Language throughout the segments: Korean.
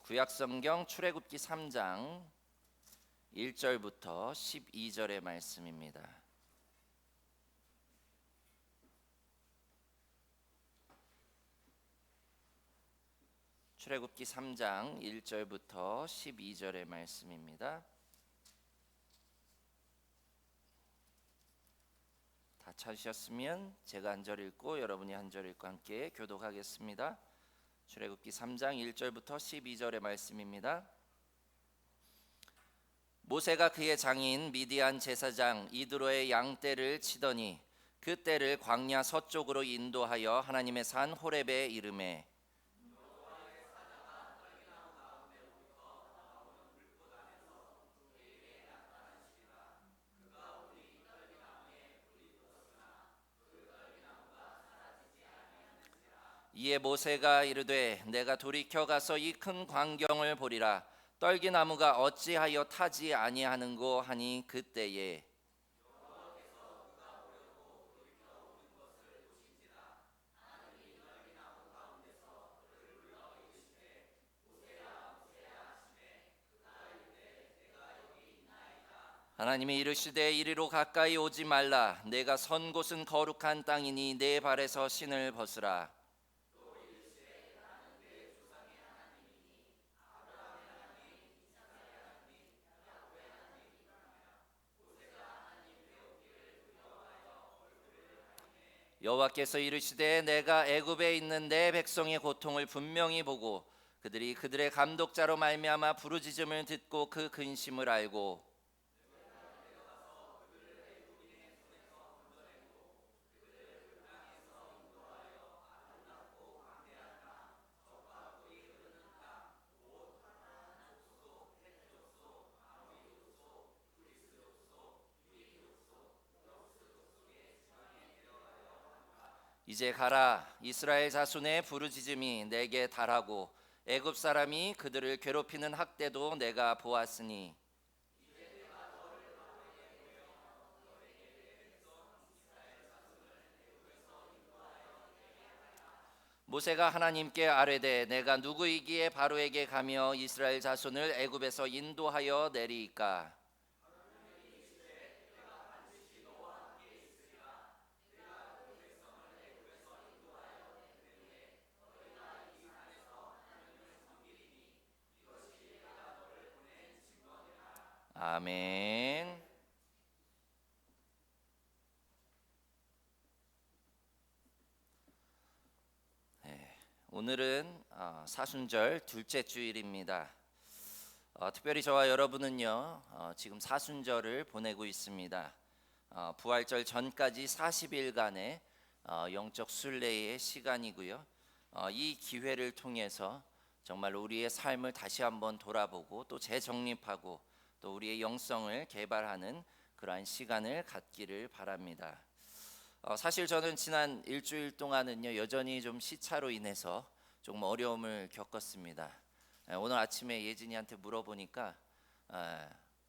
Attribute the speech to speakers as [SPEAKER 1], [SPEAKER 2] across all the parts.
[SPEAKER 1] 구약성경 출애굽기 3장 1절부터 12절의 말씀입니다. 출애굽기 3장 1절부터 12절의 말씀입니다. 다 찾으셨으면 제가 한 절 읽고 여러분이 한 절 읽고 함께 교독하겠습니다. 출애굽기 3장 1절부터 12절의 말씀입니다. 모세가 그의 장인 미디안 제사장 이드로의 양떼를 치더니 그 떼를 광야 서쪽으로 인도하여 하나님의 산 호렙에 이르매 이에 모세가 이르되 내가 돌이켜 가서 이 큰 광경을 보리라. 떨기나무가 어찌하여 타지 아니하는고 하니 그때에 하나님이 이르시되 이리로 가까이 오지 말라. 내가 선 곳은 거룩한 땅이니 내 발에서 신을 벗으라. 여호와께서 이르시되 내가 애굽에 있는 내 백성의 고통을 분명히 보고 그들이 그들의 감독자로 말미암아 부르짖음을 듣고 그 근심을 알고 이제 가라. 이스라엘 자손의 부르짖음이 내게 달하고 애굽 사람이 그들을 괴롭히는 학대도 내가 보았으니 모세가 하나님께 아뢰되 내가 누구이기에 바로에게 가며 이스라엘 자손을 애굽에서 인도하여 내리이까. 아멘. 오늘은 사순절 둘째 주일입니다. 특별히 저와 여러분은요 지금 사순절을 보내고 있습니다. 부활절 전까지 40일간의 영적 순례의 시간이고요. 이 기회를 통해서 정말 우리의 삶을 다시 한번 돌아보고 또 재정립하고 또 우리의 영성을 개발하는 그러한 시간을 갖기를 바랍니다. 사실 저는 지난 일주일 동안은요 여전히 좀 시차로 인해서 조금 어려움을 겪었습니다. 오늘 아침에 예진이한테 물어보니까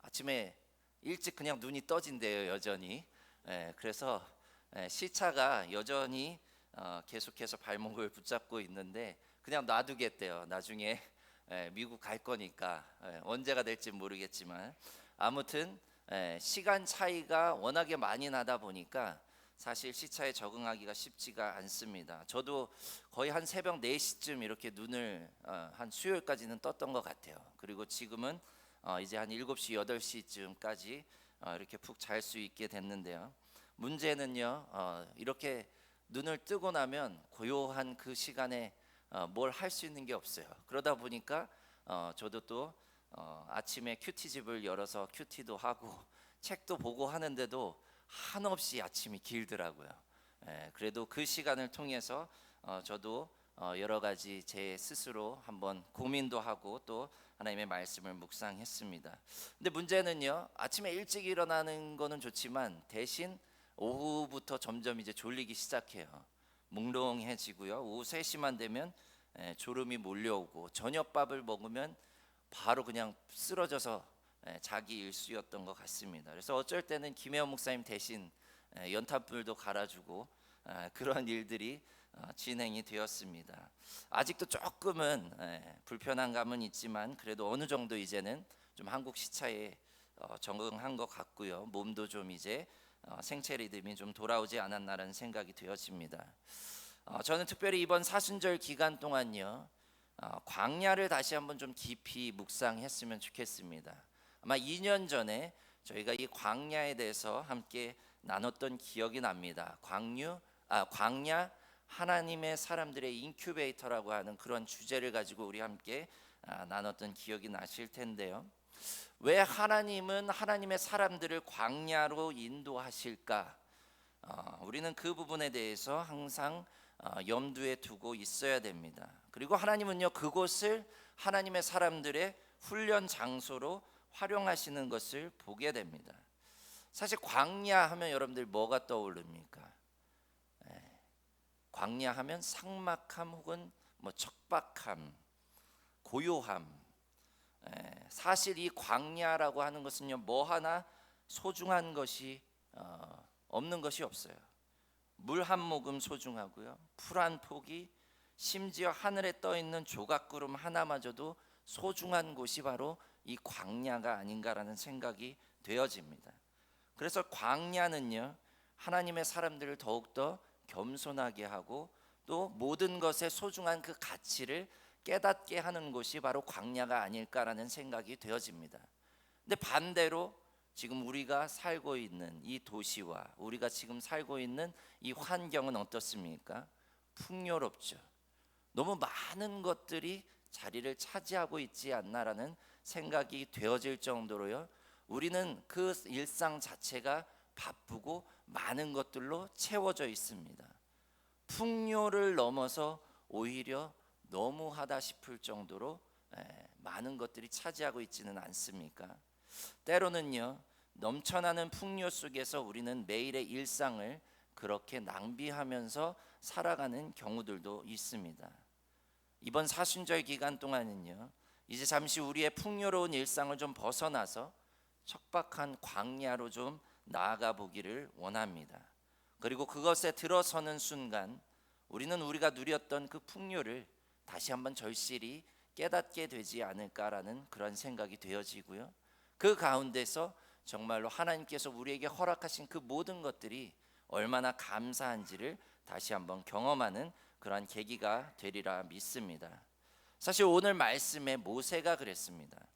[SPEAKER 1] 아침에 일찍 그냥 눈이 떠진대요 여전히. 그래서 시차가 여전히 계속해서 발목을 붙잡고 있는데 그냥 놔두겠대요. 나중에 미국 갈 거니까 언제가 될지 모르겠지만 아무튼 시간 차이가 워낙에 많이 나다 보니까 사실 시차에 적응하기가 쉽지가 않습니다. 저도 거의 한 새벽 4시쯤 이렇게 눈을 한 수요일까지는 떴던 것 같아요. 그리고 지금은 이제 한 7시, 8시쯤까지 이렇게 푹 잘 수 있게 됐는데요. 문제는요 이렇게 눈을 뜨고 나면 고요한 그 시간에 뭘 할 수 있는 게 없어요. 그러다 보니까 저도 또 아침에 큐티집을 열어서 큐티도 하고 책도 보고 하는데도 한없이 아침이 길더라고요. 그래도 그 시간을 통해서 저도 여러 가지 제 스스로 한번 고민도 하고 또 하나님의 말씀을 묵상했습니다. 근데 문제는요 아침에 일찍 일어나는 거는 좋지만 대신 오후부터 점점 이제 졸리기 시작해요. 몽롱해지고요. 오후 3시만 되면 졸음이 몰려오고 저녁밥을 먹으면 바로 그냥 쓰러져서 자기 일수였던 것 같습니다. 그래서 어쩔 때는 김혜원 목사님 대신 연탄불도 갈아주고 그런 일들이 진행이 되었습니다. 아직도 조금은 불편한 감은 있지만 그래도 어느 정도 이제는 좀 한국 시차에 적응한 것 같고요. 몸도 좀 이제 생체 리듬이 좀 돌아오지 않았나라는 생각이 되어집니다. 저는 특별히 이번 사순절 기간 동안요, 광야를 다시 한번 좀 깊이 묵상했으면 좋겠습니다. 아마 2년 전에 저희가 이 광야에 대해서 함께 나눴던 기억이 납니다. 광야 하나님의 사람들의 인큐베이터라고 하는 그런 주제를 가지고 우리 함께 나눴던 기억이 나실 텐데요. 왜 하나님은 하나님의 사람들을 광야로 인도하실까? 우리는 그 부분에 대해서 항상 염두에 두고 있어야 됩니다. 그리고 하나님은요, 그곳을 하나님의 사람들의 훈련 장소로 활용하시는 것을 보게 됩니다. 사실 광야 하면 여러분들 뭐가 떠오릅니까? 광야 하면 삭막함 혹은 척박함, 고요함. 사실 이 광야라고 하는 것은요, 뭐 하나 소중한 것이 없는 것이 없어요. 물 한 모금 소중하고요, 풀 한 포기, 심지어 하늘에 떠 있는 조각구름 하나마저도 소중한 곳이 바로 이 광야가 아닌가라는 생각이 되어집니다. 그래서 광야는요, 하나님의 사람들을 더욱더 겸손하게 하고 또 모든 것의 소중한 그 가치를 깨닫게 하는 곳이 바로 광야가 아닐까라는 생각이 되어집니다. 근데 반대로 지금 우리가 살고 있는 이 도시와 우리가 지금 살고 있는 이 환경은 어떻습니까? 풍요롭죠. 너무 많은 것들이 자리를 차지하고 있지 않나라는 생각이 되어질 정도로요, 우리는 그 일상 자체가 바쁘고 많은 것들로 채워져 있습니다. 풍요를 넘어서 오히려 너무하다 싶을 정도로 많은 것들이 차지하고 있지는 않습니까? 때로는요, 넘쳐나는 풍요 속에서 우리는 매일의 일상을 그렇게 낭비하면서 살아가는 경우들도 있습니다. 이번 사순절 기간 동안은요, 이제 잠시 우리의 풍요로운 일상을 좀 벗어나서 척박한 광야로 좀 나아가 보기를 원합니다. 그리고 그것에 들어서는 순간 우리는 우리가 누렸던 그 풍요를 다시 한번 절실히 깨닫게 되지 않을까라는 그런 생각이 되어지고요, 그 가운데서 정말로 하나님께서 우리에게 허락하신 그 모든 것들이 얼마나 감사한지를 다시 한번 경험하는 그러한 계기가 되리라 믿습니다. 사실 오늘 말씀에 모세가 그랬습니다.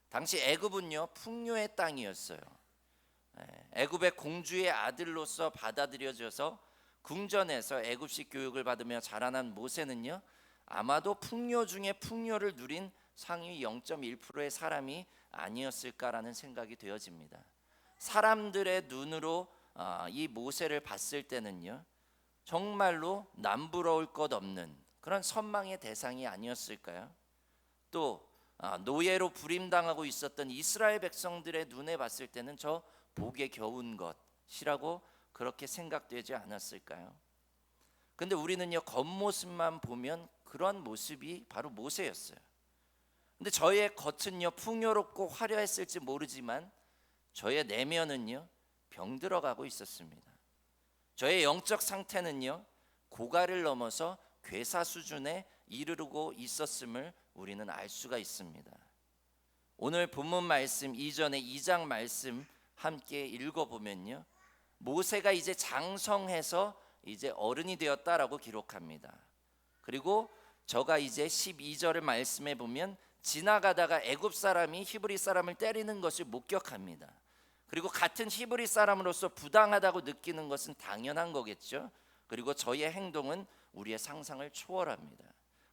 [SPEAKER 1] 당시 애굽은요, 풍요의 땅이었어요. 애굽의 공주의 아들로서 받아들여져서 궁전에서 애굽식 교육을 받으며 자라난 모세는요, 아마도 풍요 중에 풍요를 누린 상위 0.1%의 사람이 아니었을까라는 생각이 되어집니다. 사람들의 눈으로 이 모세를 봤을 때는요, 정말로 남부러울 것 없는 그런 선망의 대상이 아니었을까요? 또 노예로 부림당하고 있었던 이스라엘 백성들의 눈에 봤을 때는 저 복에 겨운 것이라고 그렇게 생각되지 않았을까요? 근데 우리는요, 겉모습만 보면 그런 모습이 바로 모세였어요. 근데 저의 겉은요, 풍요롭고 화려했을지 모르지만 저의 내면은요, 병들어가고 있었습니다. 저의 영적 상태는요, 고갈을 넘어서 괴사 수준에 이르르고 있었음을 우리는 알 수가 있습니다. 오늘 본문 말씀 이전에 2장 말씀 함께 읽어보면요, 모세가 이제 장성해서 이제 어른이 되었다라고 기록합니다. 그리고 저가 이제 12절의 말씀에 보면 지나가다가 애굽 사람이 히브리 사람을 때리는 것을 목격합니다. 그리고 같은 히브리 사람으로서 부당하다고 느끼는 것은 당연한 거겠죠. 그리고 저의 행동은 우리의 상상을 초월합니다.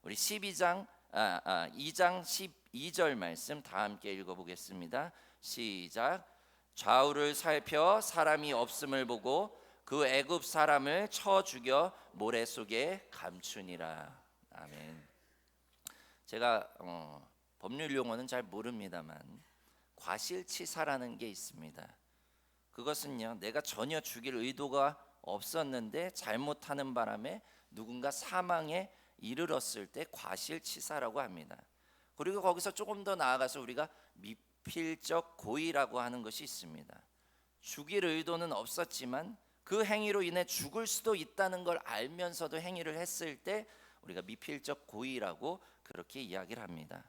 [SPEAKER 1] 우리 2장 12절 말씀 다 함께 읽어보겠습니다. 시작. 좌우를 살펴 사람이 없음을 보고 그 애굽 사람을 쳐 죽여 모래 속에 감추니라. 아멘. 제가 법률 용어는 잘 모릅니다만 과실치사라는 게 있습니다. 그것은요, 내가 전혀 죽일 의도가 없었는데 잘못하는 바람에 누군가 사망에 이르렀을 때 과실치사라고 합니다. 그리고 거기서 조금 더 나아가서 우리가 미필적 고의라고 하는 것이 있습니다. 죽일 의도는 없었지만 그 행위로 인해 죽을 수도 있다는 걸 알면서도 행위를 했을 때 우리가 미필적 고의라고 그렇게 이야기를 합니다.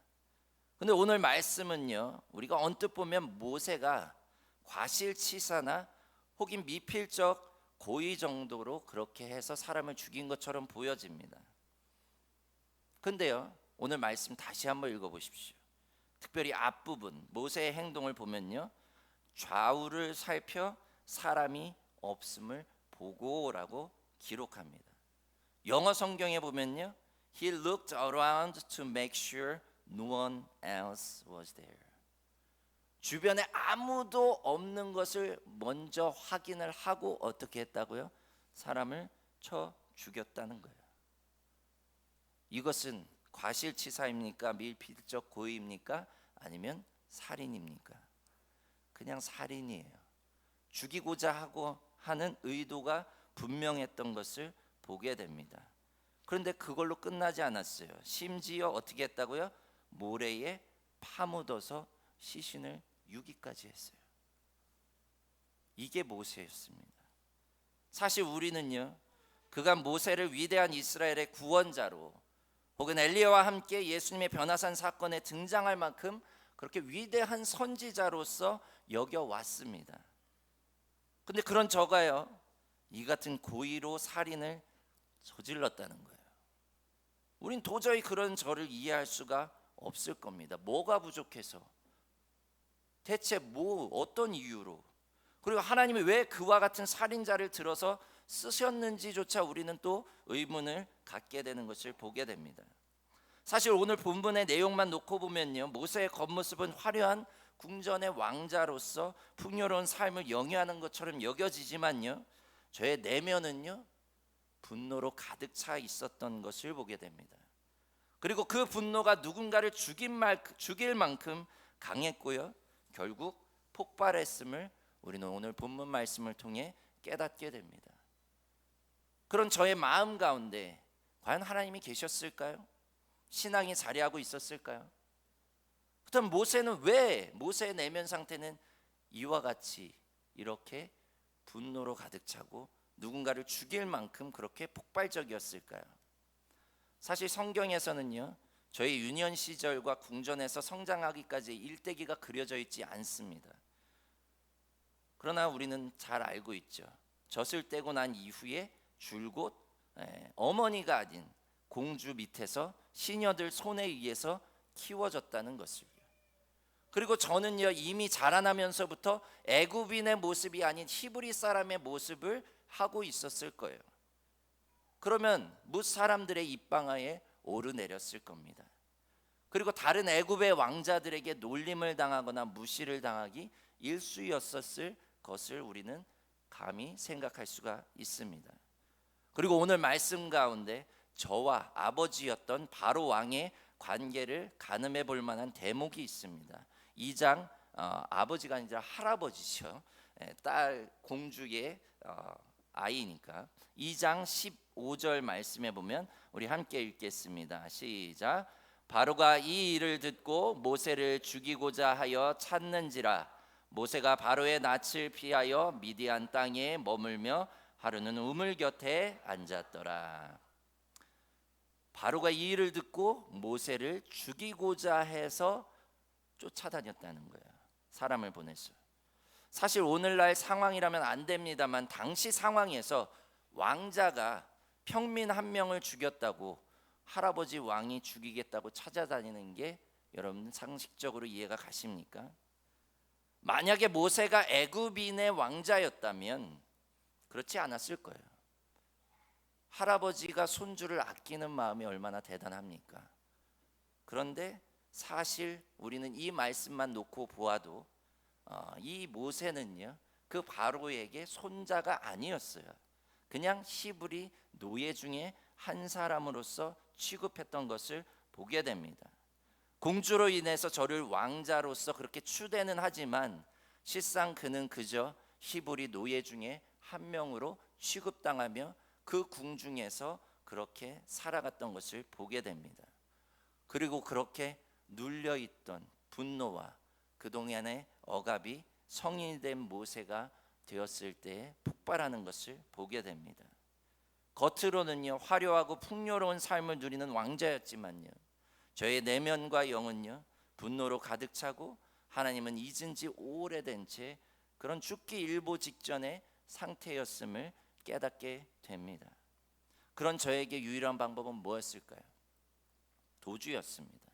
[SPEAKER 1] 근데 오늘 말씀은요, 우리가 언뜻 보면 모세가 과실치사나 혹은 미필적 고의 정도로 그렇게 해서 사람을 죽인 것처럼 보여집니다. 근데요, 오늘 말씀 다시 한번 읽어보십시오. 특별히 앞부분 모세의 행동을 보면요, 좌우를 살펴 사람이 없음을 보고라고 기록합니다. 영어 성경에 보면요, He looked around to make sure no one else was there. 주변에 아무도 없는 것을 먼저 확인을 하고 어떻게 했다고요? 사람을 쳐 죽였다는 거예요. 이것은 과실치사입니까? 밀필적 고의입니까? 아니면 살인입니까? 그냥 살인이에요. 죽이고자 하고 하는 의도가 분명했던 것을 보게 됩니다. 그런데 그걸로 끝나지 않았어요. 심지어 어떻게 했다고요? 모래에 파묻어서 시신을 유기까지 했어요. 이게 모세였습니다. 사실 우리는요, 그가 모세를 위대한 이스라엘의 구원자로 혹은 엘리야와 함께 예수님의 변화산 사건에 등장할 만큼 그렇게 위대한 선지자로서 여겨왔습니다. 근데 그런 저가요, 이 같은 고의로 살인을 저질렀다는 거예요. 우린 도저히 그런 저를 이해할 수가 없을 겁니다. 뭐가 부족해서? 대체 어떤 이유로? 그리고 하나님이 왜 그와 같은 살인자를 들어서 쓰셨는지조차 우리는 또 의문을 갖게 되는 것을 보게 됩니다. 사실 오늘 본문의 내용만 놓고 보면요, 모세의 겉모습은 화려한 궁전의 왕자로서 풍요로운 삶을 영위하는 것처럼 여겨지지만요, 저의 내면은요, 분노로 가득 차 있었던 것을 보게 됩니다. 그리고 그 분노가 누군가를 죽일 만큼 강했고요, 결국 폭발했음을 우리는 오늘 본문 말씀을 통해 깨닫게 됩니다. 그런 저의 마음 가운데 과연 하나님이 계셨을까요? 신앙이 자리하고 있었을까요? 그렇다면 모세는 왜, 모세의 내면 상태는 이와 같이 이렇게 분노로 가득 차고 누군가를 죽일 만큼 그렇게 폭발적이었을까요? 사실 성경에서는요, 저희 유년 시절과 궁전에서 성장하기까지 일대기가 그려져 있지 않습니다. 그러나 우리는 잘 알고 있죠. 젖을 떼고 난 이후에 줄곧 어머니가 아닌 공주 밑에서 시녀들 손에 의해서 키워졌다는 것을. 그리고 저는요, 이미 자라나면서부터 애굽인의 모습이 아닌 히브리 사람의 모습을 하고 있었을 거예요. 그러면 뭇 사람들의 입방아에 오르내렸을 겁니다. 그리고 다른 애굽의 왕자들에게 놀림을 당하거나 무시를 당하기 일쑤였었을 것을 우리는 감히 생각할 수가 있습니다. 그리고 오늘 말씀 가운데 저와 아버지였던 바로 왕의 관계를 가늠해 볼 만한 대목이 있습니다. 2장 아버지가 아니라 할아버지죠. 딸 공주의 아이니까 2장 15절 말씀에 보면 우리 함께 읽겠습니다. 시작. 바로가 이 일을 듣고 모세를 죽이고자 하여 찾는지라. 모세가 바로의 낯을 피하여 미디안 땅에 머물며 하루는 우물 곁에 앉았더라. 바로가 이 일을 듣고 모세를 죽이고자 해서 쫓아다녔다는 거예요. 사람을 보냈어요. 사실 오늘날 상황이라면 안 됩니다만 당시 상황에서 왕자가 평민 한 명을 죽였다고 할아버지 왕이 죽이겠다고 찾아다니는 게 여러분 상식적으로 이해가 가십니까? 만약에 모세가 애굽인의 왕자였다면 그렇지 않았을 거예요. 할아버지가 손주를 아끼는 마음이 얼마나 대단합니까? 그런데 사실 우리는 이 말씀만 놓고 보아도 이 모세는요, 그 바로에게 손자가 아니었어요. 그냥 히브리 노예 중에 한 사람으로서 취급했던 것을 보게 됩니다. 공주로 인해서 저를 왕자로서 그렇게 추대는 하지만 실상 그는 그저 히브리 노예 중에 한 명으로 취급당하며 그 궁중에서 그렇게 살아갔던 것을 보게 됩니다. 그리고 그렇게 눌려있던 분노와 그동안의 억압이 성인이 된 모세가 되었을 때 폭발하는 것을 보게 됩니다. 겉으로는요 화려하고 풍요로운 삶을 누리는 왕자였지만요, 저의 내면과 영은요 분노로 가득 차고 하나님은 잊은 지 오래된 채 그런 죽기 일보 직전의 상태였음을 깨닫게 됩니다. 그런 저에게 유일한 방법은 뭐였을까요? 도주였습니다.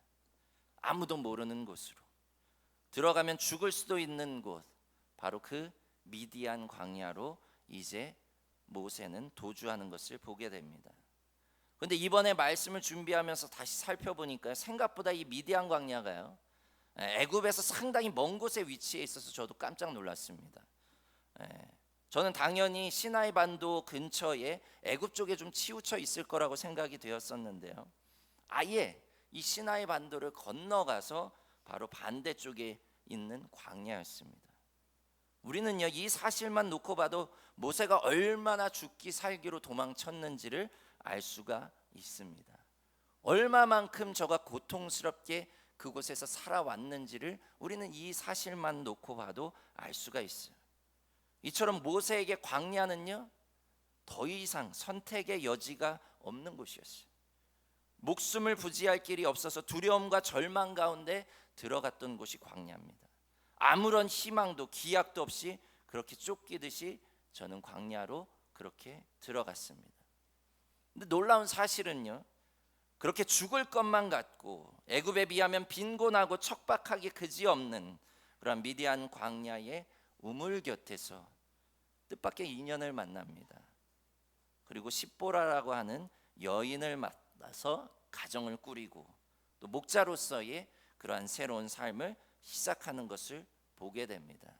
[SPEAKER 1] 아무도 모르는 곳으로, 들어가면 죽을 수도 있는 곳, 바로 그 미디안 광야로 이제 모세는 도주하는 것을 보게 됩니다. 그런데 이번에 말씀을 준비하면서 다시 살펴보니까 생각보다 이 미디안 광야가요 애굽에서 상당히 먼 곳에 위치해 있어서 저도 깜짝 놀랐습니다. 저는 당연히 시나이 반도 근처에 애굽 쪽에 좀 치우쳐 있을 거라고 생각이 되었었는데요, 아예 이 시나이 반도를 건너가서 바로 반대쪽에 있는 광야였습니다. 우리는요 이 사실만 놓고 봐도 모세가 얼마나 죽기 살기로 도망쳤는지를 알 수가 있습니다. 얼마만큼 저가 고통스럽게 그곳에서 살아왔는지를 우리는 이 사실만 놓고 봐도 알 수가 있어요. 이처럼 모세에게 광야는요 더 이상 선택의 여지가 없는 곳이었어요. 목숨을 부지할 길이 없어서 두려움과 절망 가운데 들어갔던 곳이 광야입니다. 아무런 희망도 기약도 없이 그렇게 쫓기듯이 저는 광야로 그렇게 들어갔습니다. 근데 놀라운 사실은요, 그렇게 죽을 것만 같고 애굽에 비하면 빈곤하고 척박하기 그지없는 그런 미디안 광야의 우물 곁에서 뜻밖의 인연을 만납니다. 그리고 십보라라고 하는 여인을 만나서 가정을 꾸리고 또 목자로서의 그러한 새로운 삶을 시작하는 것을 보게 됩니다.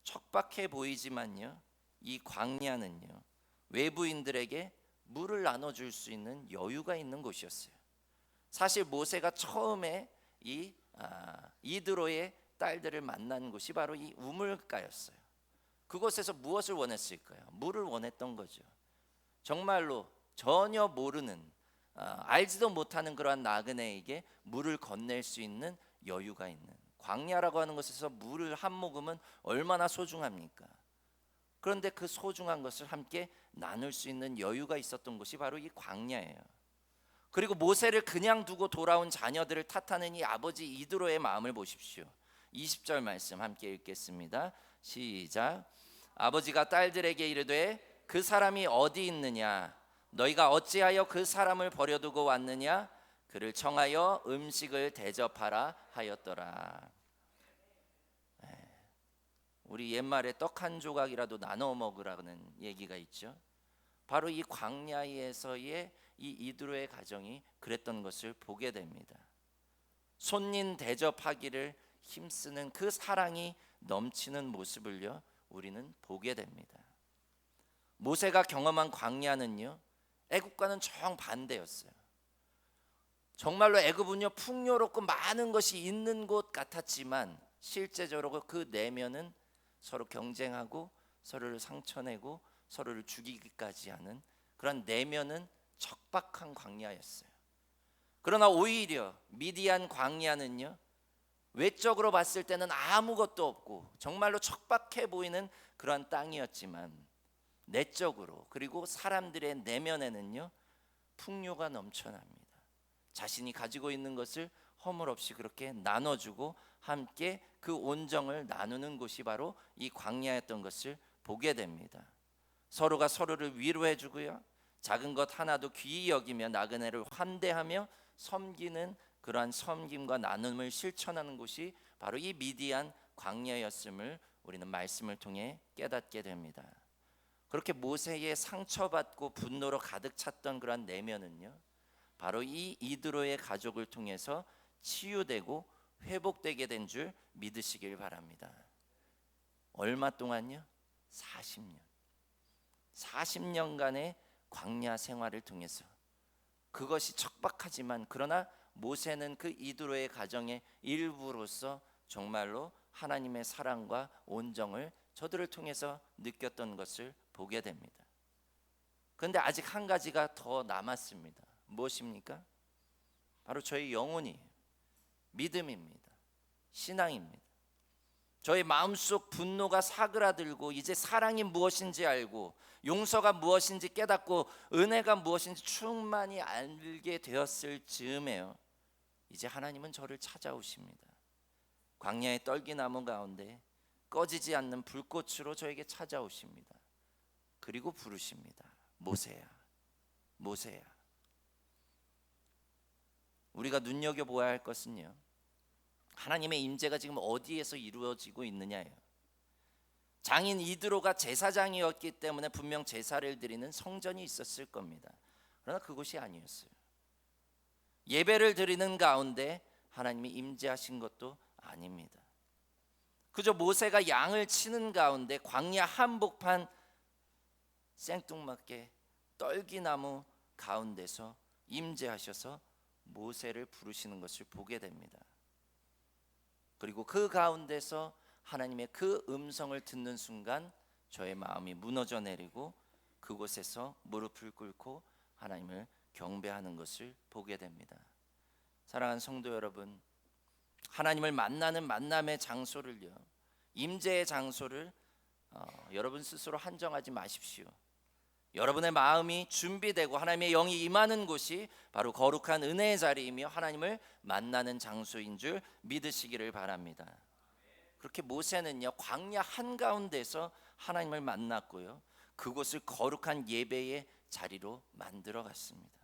[SPEAKER 1] 척박해 보이지만요, 이 광야는요 외부인들에게 물을 나눠줄 수 있는 여유가 있는 곳이었어요. 사실 모세가 처음에 이 이드로의 딸들을 만난 곳이 바로 이 우물가였어요. 그곳에서 무엇을 원했을까요? 물을 원했던 거죠. 정말로 전혀 모르는 알지도 못하는 그러한 나그네에게 물을 건넬 수 있는 여유가 있는, 광야라고 하는 곳에서 물을 한 모금은 얼마나 소중합니까? 그런데 그 소중한 것을 함께 나눌 수 있는 여유가 있었던 곳이 바로 이 광야예요. 그리고 모세를 그냥 두고 돌아온 자녀들을 탓하는 이 아버지 이드로의 마음을 보십시오. 20절 말씀 함께 읽겠습니다. 시작. 아버지가 딸들에게 이르되 그 사람이 어디 있느냐? 너희가 어찌하여 그 사람을 버려두고 왔느냐? 그를 청하여 음식을 대접하라 하였더라. 우리 옛말에 떡 한 조각이라도 나눠 먹으라는 얘기가 있죠. 바로 이 광야에서의 이 이드로의 가정이 그랬던 것을 보게 됩니다. 손님 대접하기를 힘쓰는 그 사랑이 넘치는 모습을요 우리는 보게 됩니다. 모세가 경험한 광야는요 애굽과는 정반대였어요. 정말로 애굽은요 풍요롭고 많은 것이 있는 곳 같았지만 실제적으로 그 내면은 서로 경쟁하고 서로를 상처내고 서로를 죽이기까지 하는 그런 내면은 척박한 광야였어요. 그러나 오히려 미디안 광야는요 외적으로 봤을 때는 아무것도 없고 정말로 척박해 보이는 그런 땅이었지만 내적으로 그리고 사람들의 내면에는요 풍요가 넘쳐납니다. 자신이 가지고 있는 것을 허물없이 그렇게 나눠주고 함께 그 온정을 나누는 곳이 바로 이 광야였던 것을 보게 됩니다. 서로가 서로를 위로해주고요, 작은 것 하나도 귀히 여기며 나그네를 환대하며 섬기는 그러한 섬김과 나눔을 실천하는 곳이 바로 이 미디안 광야였음을 우리는 말씀을 통해 깨닫게 됩니다. 그렇게 모세의 상처받고 분노로 가득 찼던 그런 내면은요 바로 이 이드로의 가족을 통해서 치유되고 회복되게 된 줄 믿으시길 바랍니다. 얼마 동안요? 40년 40년간의 광야 생활을 통해서 그것이 척박하지만 그러나 모세는 그 이드로의 가정의 일부로서 정말로 하나님의 사랑과 온정을 저들을 통해서 느꼈던 것을 보게 됩니다. 그런데 아직 한 가지가 더 남았습니다. 무엇입니까? 바로 저희 영혼이 믿음입니다. 신앙입니다. 저의 마음속 분노가 사그라들고 이제 사랑이 무엇인지 알고 용서가 무엇인지 깨닫고 은혜가 무엇인지 충만히 알게 되었을 즈음에요, 이제 하나님은 저를 찾아오십니다. 광야의 떨기나무 가운데 꺼지지 않는 불꽃으로 저에게 찾아오십니다. 그리고 부르십니다. 모세야, 모세야. 우리가 눈여겨보아야 할 것은요, 하나님의 임재가 지금 어디에서 이루어지고 있느냐예요. 장인 이드로가 제사장이었기 때문에 분명 제사를 드리는 성전이 있었을 겁니다. 그러나 그곳이 아니었어요. 예배를 드리는 가운데 하나님이 임재하신 것도 아닙니다. 그저 모세가 양을 치는 가운데 광야 한복판 생뚱맞게 떨기나무 가운데서 임재하셔서 모세를 부르시는 것을 보게 됩니다. 그리고 그 가운데서 하나님의 그 음성을 듣는 순간 저의 마음이 무너져 내리고 그곳에서 무릎을 꿇고 하나님을 경배하는 것을 보게 됩니다. 사랑하는 성도 여러분, 하나님을 만나는 만남의 장소를요, 임재의 장소를 여러분 스스로 한정하지 마십시오. 여러분의 마음이 준비되고 하나님의 영이 임하는 곳이 바로 거룩한 은혜의 자리이며 하나님을 만나는 장소인 줄 믿으시기를 바랍니다. 그렇게 모세는요, 광야 한가운데서 하나님을 만났고요, 그곳을 거룩한 예배의 자리로 만들어 갔습니다.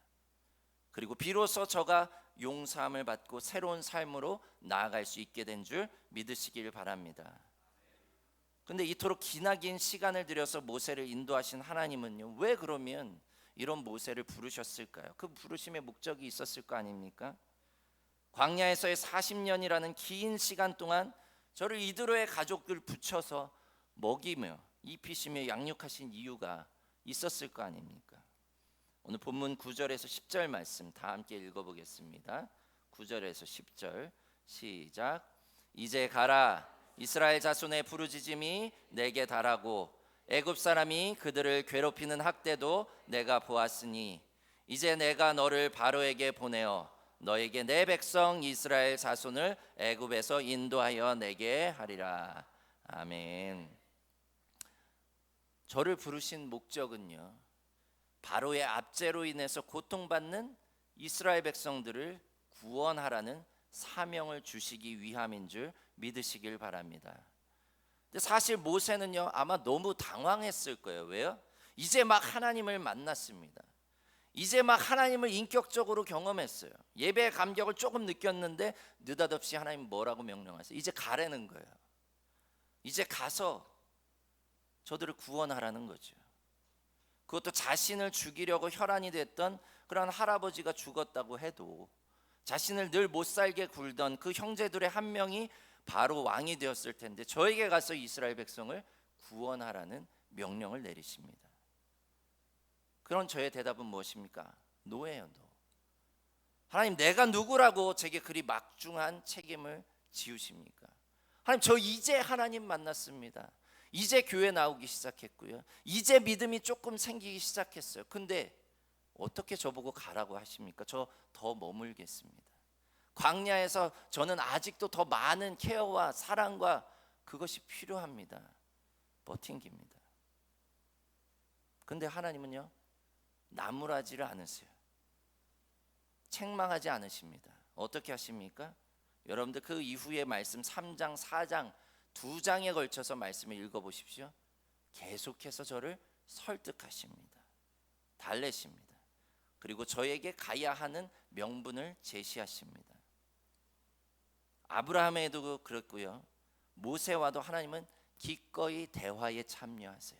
[SPEAKER 1] 그리고 비로소 저가 용서함을 받고 새로운 삶으로 나아갈 수 있게 된 줄 믿으시길 바랍니다. 근데 이토록 기나긴 시간을 들여서 모세를 인도하신 하나님은요, 왜 그러면 이런 모세를 부르셨을까요? 그 부르심의 목적이 있었을 거 아닙니까? 광야에서의 40년이라는 긴 시간 동안 저를 이드로의 가족들 붙여서 먹이며 입히시며 양육하신 이유가 있었을 거 아닙니까? 오늘 본문 9절에서 10절 말씀 다 함께 읽어보겠습니다. 9절에서 10절 시작. 이제 가라, 이스라엘 자손의 부르짖음이 내게 달하고 애굽 사람이 그들을 괴롭히는 학대도 내가 보았으니 이제 내가 너를 바로에게 보내어 너에게 내 백성 이스라엘 자손을 애굽에서 인도하여 내게 하리라. 아멘. 저를 부르신 목적은요, 바로의 압제로 인해서 고통받는 이스라엘 백성들을 구원하라는 사명을 주시기 위함인 줄 믿으시길 바랍니다. 근데 사실 모세는요, 아마 너무 당황했을 거예요. 왜요? 이제 막 하나님을 만났습니다. 이제 막 하나님을 인격적으로 경험했어요. 예배의 감격을 조금 느꼈는데 느닷없이 하나님 뭐라고 명령하세요? 이제 가라는 거예요. 이제 가서 저들을 구원하라는 거죠. 그것도 자신을 죽이려고 혈안이 됐던 그런 할아버지가 죽었다고 해도 자신을 늘 못살게 굴던 그 형제들의 한 명이 바로 왕이 되었을 텐데 저에게 가서 이스라엘 백성을 구원하라는 명령을 내리십니다. 그런 저의 대답은 무엇입니까? 노예요, 노. 하나님, 내가 누구라고 제게 그리 막중한 책임을 지우십니까? 하나님, 저 이제 하나님 만났습니다. 이제 교회 나오기 시작했고요, 이제 믿음이 조금 생기기 시작했어요. 근데 어떻게 저보고 가라고 하십니까? 저 더 머물겠습니다. 광야에서 저는 아직도 더 많은 케어와 사랑과 그것이 필요합니다. 버팅깁니다. 근데 하나님은요, 나무라지를 않으세요. 책망하지 않으십니다. 어떻게 하십니까? 여러분들 그 이후의 말씀 3장 4장 2장에 걸쳐서 말씀을 읽어보십시오. 계속해서 저를 설득하십니다. 달래십니다. 그리고 저에게 가야 하는 명분을 제시하십니다. 아브라함에도 그렇고요, 모세와도 하나님은 기꺼이 대화에 참여하세요.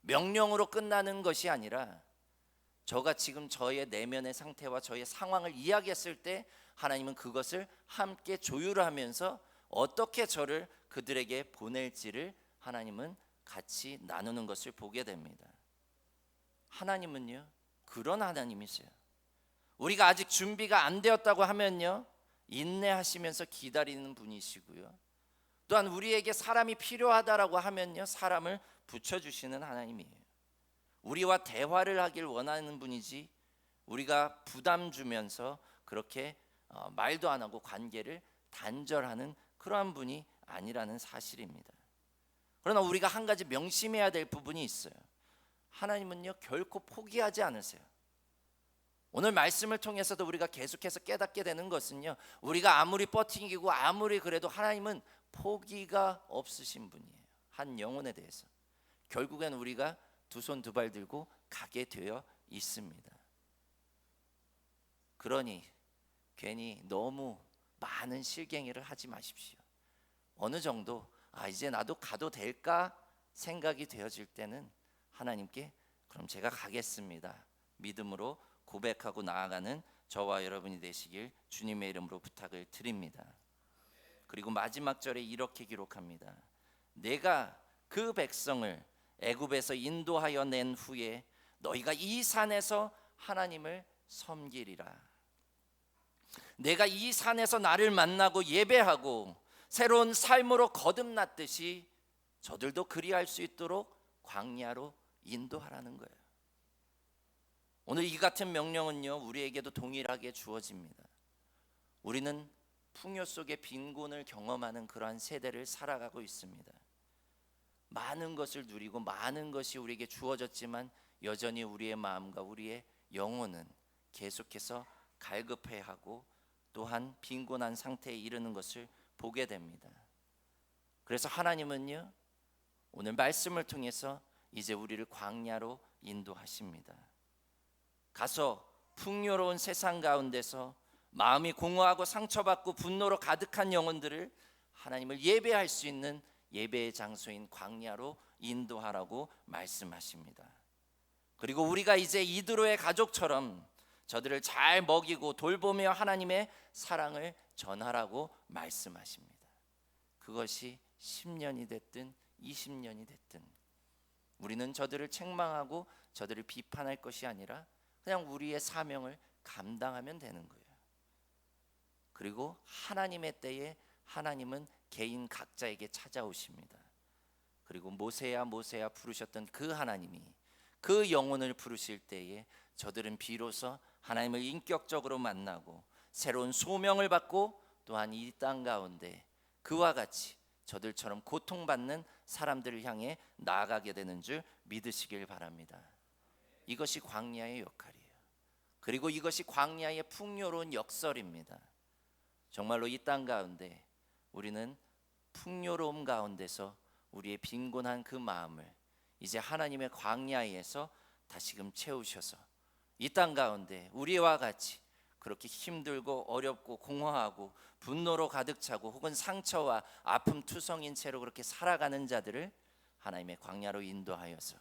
[SPEAKER 1] 명령으로 끝나는 것이 아니라 저가 지금 저의 내면의 상태와 저의 상황을 이야기했을 때 하나님은 그것을 함께 조율하면서 어떻게 저를 그들에게 보낼지를 하나님은 같이 나누는 것을 보게 됩니다. 하나님은요, 그런 하나님이세요. 우리가 아직 준비가 안 되었다고 하면요, 인내하시면서 기다리는 분이시고요, 또한 우리에게 사람이 필요하다라고 하면요, 사람을 붙여주시는 하나님이에요. 우리와 대화를 하길 원하는 분이지 우리가 부담 주면서 그렇게 말도 안 하고 관계를 단절하는 그러한 분이 아니라는 사실입니다. 그러나 우리가 한 가지 명심해야 될 부분이 있어요. 하나님은요 결코 포기하지 않으세요. 오늘 말씀을 통해서도 우리가 계속해서 깨닫게 되는 것은요, 우리가 아무리 버티기고 아무리 그래도 하나님은 포기가 없으신 분이에요. 한 영혼에 대해서 결국엔 우리가 두 손 두 발 들고 가게 되어 있습니다. 그러니 괜히 너무 많은 실갱이를 하지 마십시오. 어느 정도 이제 나도 가도 될까 생각이 되어질 때는 하나님께 그럼 제가 가겠습니다, 믿음으로 고백하고 나아가는 저와 여러분이 되시길 주님의 이름으로 부탁을 드립니다. 그리고 마지막 절에 이렇게 기록합니다. 내가 그 백성을 애굽에서 인도하여 낸 후에 너희가 이 산에서 하나님을 섬기리라. 내가 이 산에서 나를 만나고 예배하고 새로운 삶으로 거듭났듯이 저들도 그리할 수 있도록 광야로 인도하라는 거예요. 오늘 이 같은 명령은요 우리에게도 동일하게 주어집니다. 우리는 풍요 속의 빈곤을 경험하는 그러한 세대를 살아가고 있습니다. 많은 것을 누리고 많은 것이 우리에게 주어졌지만 여전히 우리의 마음과 우리의 영혼은 계속해서 갈급해하고 또한 빈곤한 상태에 이르는 것을 보게 됩니다. 그래서 하나님은요 오늘 말씀을 통해서 이제 우리를 광야로 인도하십니다. 가서 풍요로운 세상 가운데서 마음이 공허하고 상처받고 분노로 가득한 영혼들을 하나님을 예배할 수 있는 예배의 장소인 광야로 인도하라고 말씀하십니다. 그리고 우리가 이제 이드로의 가족처럼 저들을 잘 먹이고 돌보며 하나님의 사랑을 전하라고 말씀하십니다. 그것이 10년이 됐든 20년이 됐든 우리는 저들을 책망하고 저들을 비판할 것이 아니라 그냥 우리의 사명을 감당하면 되는 거예요. 그리고 하나님의 때에 하나님은 개인 각자에게 찾아오십니다. 그리고 모세야 모세야 부르셨던 그 하나님이 그 영혼을 부르실 때에 저들은 비로소 하나님을 인격적으로 만나고 새로운 소명을 받고 또한 이 땅 가운데 그와 같이 저들처럼 고통받는 사람들을 향해 나아가게 되는 줄 믿으시길 바랍니다. 이것이 광야의 역할이에요. 그리고 이것이 광야의 풍요로운 역설입니다. 정말로 이 땅 가운데 우리는 풍요로움 가운데서 우리의 빈곤한 그 마음을 이제 하나님의 광야에서 다시금 채우셔서 이 땅 가운데 우리와 같이 그렇게 힘들고 어렵고 공허하고 분노로 가득 차고 혹은 상처와 아픔 투성인 채로 그렇게 살아가는 자들을 하나님의 광야로 인도하여서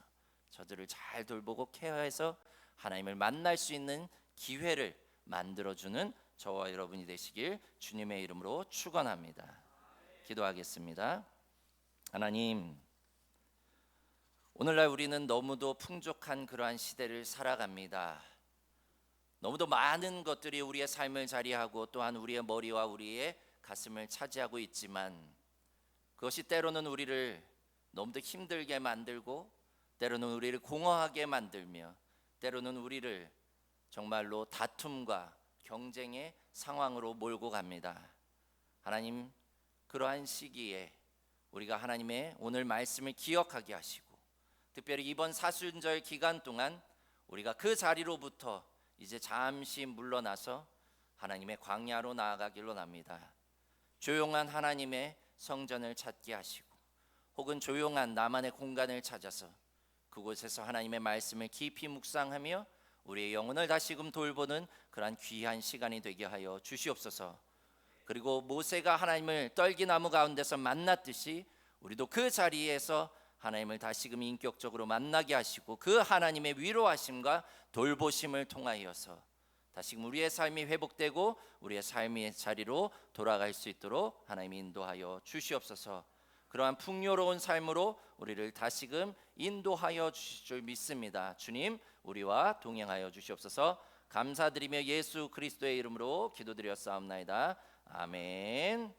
[SPEAKER 1] 저들을 잘 돌보고 케어해서 하나님을 만날 수 있는 기회를 만들어주는 저와 여러분이 되시길 주님의 이름으로 축원합니다. 기도하겠습니다. 하나님, 오늘날 우리는 너무도 풍족한 그러한 시대를 살아갑니다. 너무도 많은 것들이 우리의 삶을 자리하고 또한 우리의 머리와 우리의 가슴을 차지하고 있지만 그것이 때로는 우리를 너무도 힘들게 만들고 때로는 우리를 공허하게 만들며 때로는 우리를 정말로 다툼과 경쟁의 상황으로 몰고 갑니다. 하나님, 그러한 시기에 우리가 하나님의 오늘 말씀을 기억하게 하시고 특별히 이번 사순절 기간 동안 우리가 그 자리로부터 이제 잠시 물러나서 하나님의 광야로 나아가기로 합니다. 조용한 하나님의 성전을 찾게 하시고 혹은 조용한 나만의 공간을 찾아서 그곳에서 하나님의 말씀을 깊이 묵상하며 우리의 영혼을 다시금 돌보는 그러한 귀한 시간이 되게 하여 주시옵소서. 그리고 모세가 하나님을 떨기나무 가운데서 만났듯이 우리도 그 자리에서 하나님을 다시금 인격적으로 만나게 하시고 그 하나님의 위로하심과 돌보심을 통하여서 다시금 우리의 삶이 회복되고 우리의 삶의 자리로 돌아갈 수 있도록 하나님이 인도하여 주시옵소서. 그러한 풍요로운 삶으로 우리를 다시금 인도하여 주실 줄 믿습니다. 주님, 우리와 동행하여 주시옵소서. 감사드리며 예수 그리스도의 이름으로 기도드렸사옵나이다. 아멘.